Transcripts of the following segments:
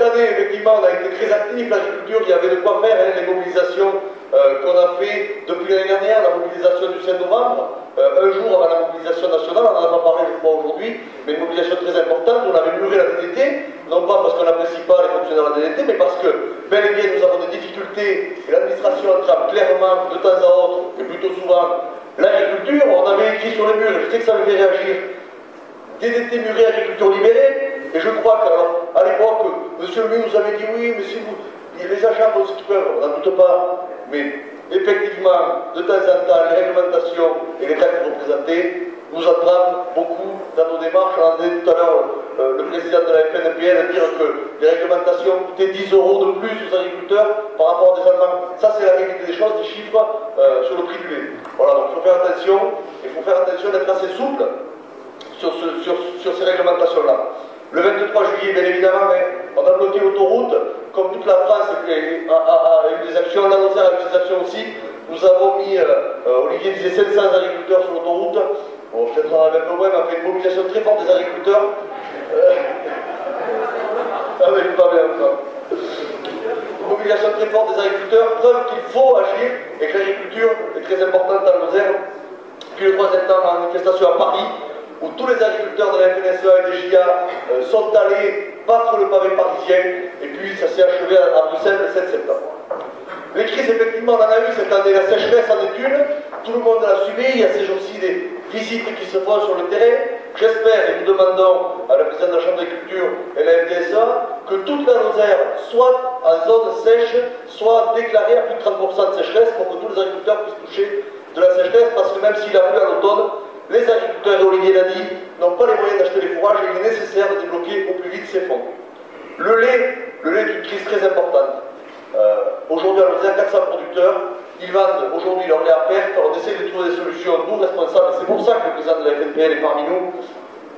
année, effectivement, on a été très actifs. L'agriculture, il y avait de quoi faire, hein, les mobilisations qu'on a fait depuis l'année dernière, la mobilisation du 5 novembre, un jour avant la mobilisation nationale, on n'en a pas parlé, je crois, aujourd'hui, mais une mobilisation très importante. On avait muré la DDT, non pas parce qu'on n'apprécie pas les fonctionnaires de la DDT, mais parce que, bel et bien, nous avons des difficultés, et l'administration entrave clairement, de temps à autre, et plutôt souvent, l'agriculture. On avait écrit sur les murs, et je sais que ça me fait réagir, DDT muré, agriculture libérée, et je crois qu'à l'époque, M. le ministre nous avait dit oui, mais si vous, les achats font ce qu'ils peuvent, on n'en doute pas, mais effectivement, de temps en temps, les réglementations et les taxes représentées nous entravent beaucoup dans nos démarches. On entendait tout à l'heure le président de la FNPL dire que les réglementations coûtaient 10 € de plus aux agriculteurs par rapport à des Allemands. Ça, c'est la réalité des choses, des chiffres sur le prix du lait. Voilà, donc il faut faire attention, d'être assez souple sur ces réglementations-là. Le 23 juillet, bien évidemment, on a bloqué l'autoroute, comme toute la France a eu des actions, la Lozère a eu des actions aussi. Nous avons mis, Olivier disait 500 agriculteurs sur l'autoroute, bon, peut-être on avait un peu moins, mais on a fait une mobilisation très forte des agriculteurs. Avec pas bien, une mobilisation très forte des agriculteurs, preuve qu'il faut agir et que l'agriculture est très importante dans la Lozère. Puis le 3 septembre, la manifestation à Paris, où tous les agriculteurs de la FNSEA et des JA sont allés battre le pavé parisien, et puis ça s'est achevé à Bruxelles le 7 septembre. Les crises, effectivement, on en a eu cette année, la sécheresse en est une, tout le monde l'a suivi, il y a ces jours-ci des visites qui se font sur le terrain. J'espère, et nous demandons à la présidente de la Chambre d'agriculture et la FDSA, que toute la Lozère soit en zone sèche, soit déclarée à plus de 30% de sécheresse, pour que tous les agriculteurs puissent toucher de la sécheresse, parce que même s'il a plu à l'automne, les agriculteurs, et Olivier l'a dit, n'ont pas les moyens d'acheter les fourrages et il est nécessaire de débloquer au plus vite ces fonds. Le lait est une crise très importante. Aujourd'hui, à Lozère, 400 producteurs, ils vendent aujourd'hui leur lait à perte. On essaie de trouver des solutions, nous responsables, c'est pour ça que le président de la FNPL est parmi nous.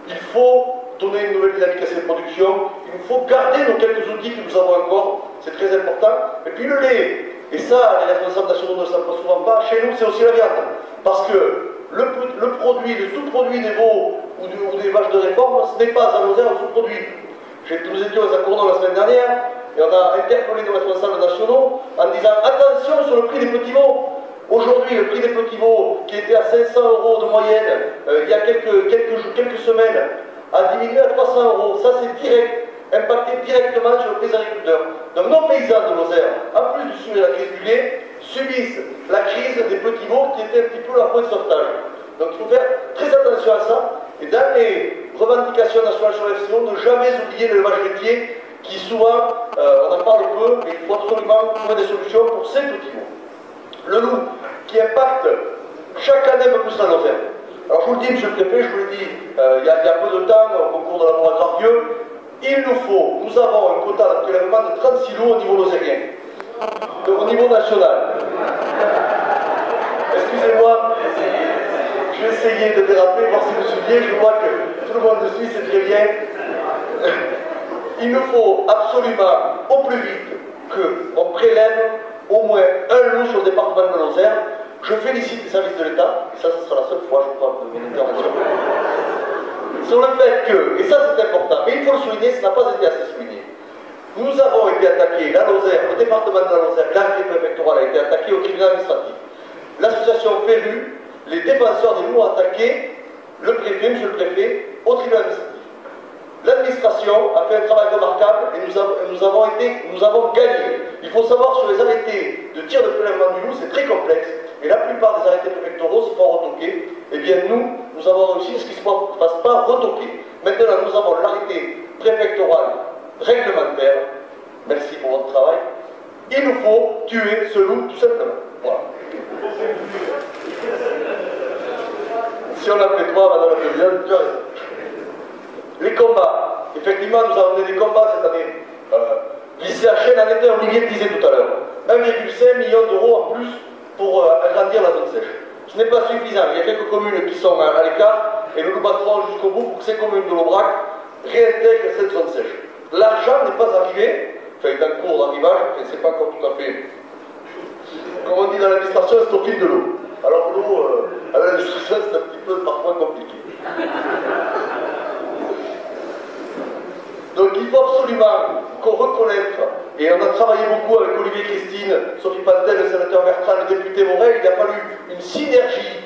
Il faut donner une nouvelle dynamique à cette production, il nous faut garder nos quelques outils que nous avons encore, c'est très important. Et puis le lait, et ça, les responsables nationaux ne le savent pas souvent pas, chez nous, c'est aussi la viande. Parce que le produit, le sous-produit des veaux ou des vaches de réforme, ce n'est pas à Lozère un sous-produit. Nous étions à Cournon la semaine dernière et on a interpellé nos responsables nationaux en disant attention sur le prix des petits veaux. Aujourd'hui, le prix des petits veaux, qui était à 500 € de moyenne il y a quelques semaines, a diminué à 300 €. Ça, c'est impacté directement sur le prix des agriculteurs. Donc nos paysans de Lozère, en plus de subir la crise du lait, subissent la crise des petits veaux qui était un petit peu leur point de sauvetage. Donc il faut faire très attention à ça. Et dans les revendications nationales sur l'FCO, ne jamais oublier l'élevage laitier, qui souvent, on en parle peu, mais il faut absolument trouver des solutions pour ces petits veaux. Le loup, qui impacte chaque année un peu plus la Lozère. Alors je vous le dis, monsieur le préfet, je vous l'ai dit il y a peu de temps, au concours de la loi Grandvieux, nous avons un quota de prélèvement de 36 lots au niveau lozérien, au niveau national. Excusez-moi, je vais essayer de déraper, voir si vous vous souvenez, je vois que tout le monde le suit, c'est très bien. Il nous faut absolument, au plus vite, qu'on prélève au moins un loup sur le département de Lozère. Je félicite les services de l'État, et ça, ce sera la seule fois, je crois, de mon intervention, sur le fait que, et ça c'est important, mais il faut le souligner, ça n'a pas été assez souligné. Nous avons été attaqués, la Lozère, le département de la Lozère, l'arrêté préfectoral a été attaqué au tribunal administratif. L'association FERU, les défenseurs des loups ont attaqué le préfet, monsieur le préfet, au tribunal administratif. L'administration a fait un travail remarquable et nous avons gagné. Il faut savoir sur les arrêtés de tir de prélèvement du loup, c'est très complexe. Et la plupart des arrêtés préfectoraux se font retoquer. Eh bien nous avons réussi ce qui ne se passe pas retoquer. Maintenant, nous avons l'arrêté préfectoral réglementaire. Merci pour votre travail. Il nous faut tuer ce loup, tout simplement. Voilà. Si on a fait 3, madame la présidente, tu as raison. Les combats. Effectivement, nous avons mené des combats cette année. L'ICHN en était, Olivier le disait tout à l'heure. 1,5 million d'euros en plus pour agrandir la zone sèche. Ce n'est pas suffisant. Il y a quelques communes qui sont à l'écart et nous nous battrons jusqu'au bout pour que ces communes de l'Aubrac réintègrent cette zone sèche. L'argent n'est pas arrivé, enfin, il est en cours d'arrivage, je ne sais pas encore tout à fait. Comme on dit dans l'administration, c'est au fil de l'eau. Alors l'eau, à l'administration, c'est un petit peu parfois compliqué. Donc il faut absolument qu'on reconnaisse on a travaillé beaucoup avec Olivier Christine, Sophie Pantel, le sénateur Bertrand, le député Morel. Il a fallu une synergie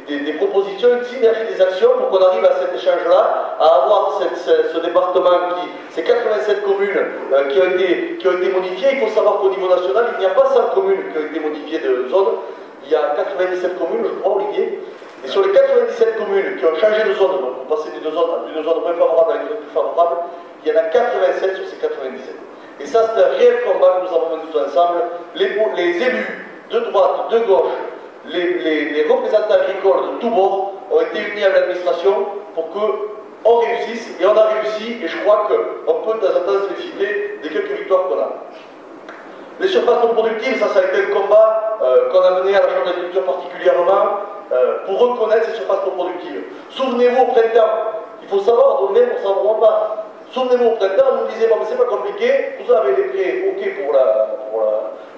des propositions, une synergie des actions pour qu'on arrive à cet échange-là, à avoir ce département ces 87 communes qui ont été modifiées. Il faut savoir qu'au niveau national, il n'y a pas 100 communes qui ont été modifiées de zone. Il y a 97 communes, je crois, Olivier. Et sur les 97 communes qui ont changé de zone, donc pour passer d'une zone moins favorable à une zone plus favorable, il y en a 87 sur ces 97. Et ça, c'est un réel combat que nous avons mené tous ensemble. Les élus de droite, de gauche, les représentants agricoles de tous bords ont été unis à l'administration pour qu'on réussisse. Et on a réussi, et je crois qu'on peut de temps en temps se féliciter des quelques victoires qu'on a. Les surfaces non productives, ça a été un combat qu'on a mené à la Chambre d'agriculture particulièrement pour reconnaître ces surfaces non productives. Souvenez-vous au printemps, il faut savoir donner pour savoir pas. Souvenez-vous au printemps, on nous disait, bon mais c'est pas compliqué, vous avez les prêts ok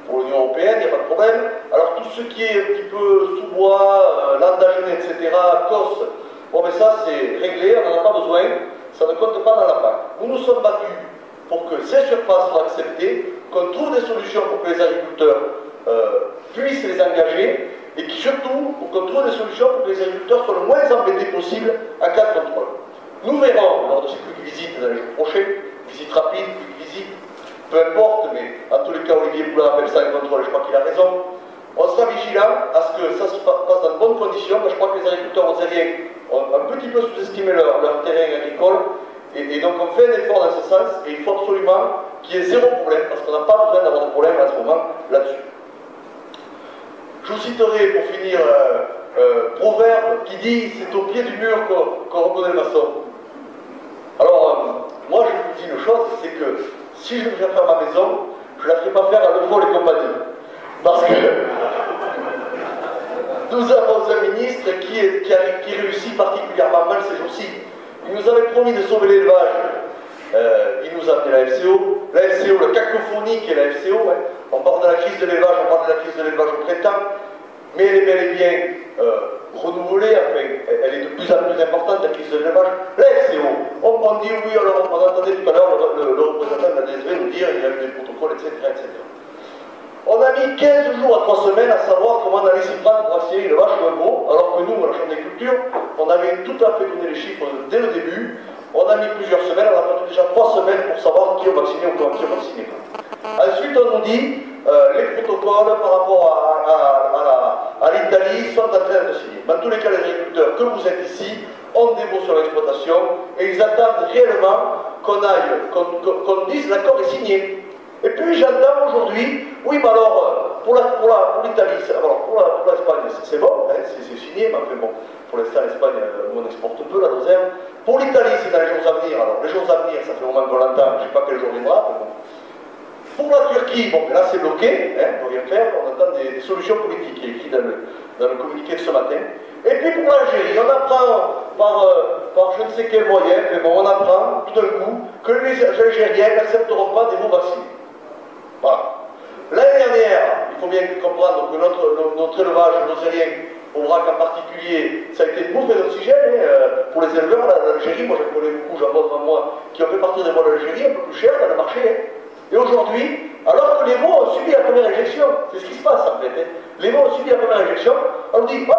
pour l'Union Européenne, il n'y a pas de problème. Alors tout ce qui est un petit peu sous-bois, landagené, etc., COS, bon mais ça c'est réglé, on n'en a pas besoin, ça ne compte pas dans la PAC. Nous nous sommes battus pour que ces surfaces soient acceptées, qu'on trouve des solutions pour que les agriculteurs puissent les engager, et surtout pour qu'on trouve des solutions pour que les agriculteurs soient le moins embêtés possible en cas de contrôle. Nous verrons lors de ces quick visites dans les jours prochains, visites rapides, quick visites, peu importe, mais en tous les cas Olivier Poulain appelle ça un contrôle, je crois qu'il a raison. On sera vigilant à ce que ça se passe dans de bonnes conditions, mais je crois que les agriculteurs osériens ont un petit peu sous-estimé leur terrain agricole, et donc on fait un effort dans ce sens, et il faut absolument qu'il y ait zéro problème, parce qu'on n'a pas besoin d'avoir de problème à ce moment là-dessus. Je vous citerai pour finir proverbe qui dit c'est au pied du mur qu'on reconnaît le maçon. Alors, moi je vous dis une chose, c'est que si je devais faire ma maison, je ne la ferai pas faire à Lefol et compagnie. Parce que nous avons un ministre qui réussit particulièrement mal ces jours-ci. Il nous avait promis de sauver l'élevage. Il nous a amené la FCO. La FCO, la cacophonie qui est la FCO, hein. On parle de la crise de l'élevage, on parle de la crise de l'élevage au printemps, mais elle est bel et bien renouvelée, enfin, elle est de plus en plus importante, la crise de l'élevage. La FCO, on dit oui, alors on entendait tout à l'heure le représentant de la DSV nous dire il y a eu des protocoles, etc., etc. On a mis 15 jours à 3 semaines à savoir comment on allait s'y prendre pour assurer une vache ou un veau, alors que nous, à la Chambre d'agriculture, on avait tout à fait donné les chiffres dès le début. On a mis plusieurs semaines, on a attendu déjà 3 semaines pour savoir qui est vacciné ou qui est vacciné. Ensuite, on nous dit les protocoles par rapport à l'Italie sont en train de signer. Dans tous les cas, les agriculteurs que vous êtes ici ont des mots sur l'exploitation et ils attendent réellement qu'on dise l'accord est signé. Et puis j'entends aujourd'hui, oui, mais alors pour l'Italie, alors pour l'Espagne, c'est bon, hein, c'est signé, mais enfin bon, pour l'instant l'Espagne, on exporte peu la Lozère. Pour l'Italie, c'est dans les jours à venir. Alors les jours à venir, ça fait un moment qu'on l'entend, je ne sais pas quel jour viendra, mais bon. Pour la Turquie, bon, là c'est bloqué, hein, on ne peut rien faire, on attend des solutions politiques, qui est écrit dans le communiqué de ce matin. Et puis pour l'Algérie, on apprend par je ne sais quel moyen, mais bon, on apprend tout d'un coup que les Algériens n'accepteront pas des mots vaccinés. Voilà. L'année dernière, il faut bien comprendre que notre élevage, nos Algériens, au vrac en particulier, ça a été une bouffée d'oxygène pour les éleveurs. L'Algérie, moi je connais beaucoup, j'en vois devant moi, qui ont fait partir des vols d'Algérie un peu plus cher dans le marché. Hein. Et aujourd'hui, alors que les veaux ont subi la première injection, c'est ce qui se passe en fait, hein. Les veaux ont subi la première injection, on dit hop,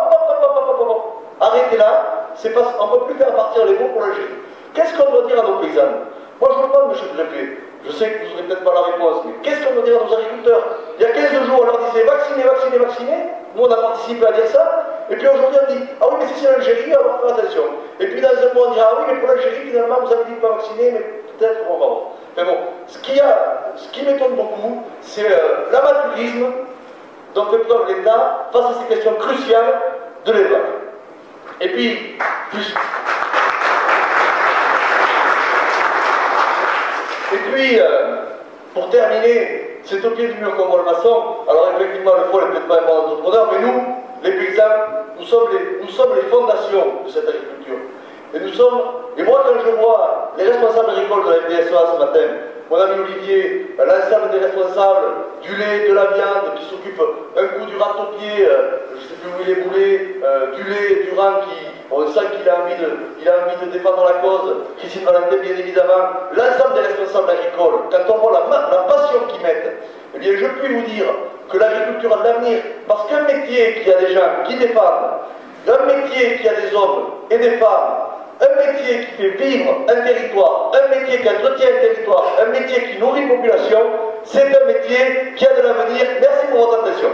arrêtez là, on ne peut plus faire partir les veaux pour l'Algérie. Qu'est-ce qu'on doit dire à nos paysans? Moi je vous demande, monsieur le préfet, je sais que vous n'aurez peut-être pas la réponse, mais qu'est-ce qu'on doit dire à nos agriculteurs? Il y a 15 jours, on leur disait vaccinez, vaccinez, vaccinez, nous on a participé à dire ça, et puis aujourd'hui on dit ah oui mais si c'est l'Algérie, alors faire attention. Et puis dans un mois on dira ah oui mais pour l'Algérie finalement vous avez dit pas vacciner, mais peut-être on va voir. Mais bon, ce qui m'étonne beaucoup, c'est l'amateurisme dont fait preuve l'État face à ces questions cruciales de l'élevage. Et puis, pour terminer, c'est au pied du mur qu'on voit le maçon. Alors effectivement, le foie n'est peut-être pas un bon entrepreneur, mais nous, les paysans, nous sommes les fondations de cette agriculture. Et moi, quand je vois les responsables agricoles de la FDSEA ce matin, mon ami Olivier, l'ensemble des responsables du lait, de la viande, qui s'occupent un coup du râteau-pied, je ne sais plus où il est boulé, du lait, du rang, on sent qu'il a envie envie de défendre la cause, Christine Valentin bien évidemment, l'ensemble des responsables agricoles, quand on voit la passion qu'ils mettent, eh bien je puis vous dire que l'agriculture a de l'avenir, parce qu'un métier qui a des gens qui défendent, un métier qui a des hommes et des femmes, un métier qui fait vivre un territoire, un métier qui entretient un territoire, un métier qui nourrit une population, c'est un métier qui a de l'avenir. Merci pour votre attention.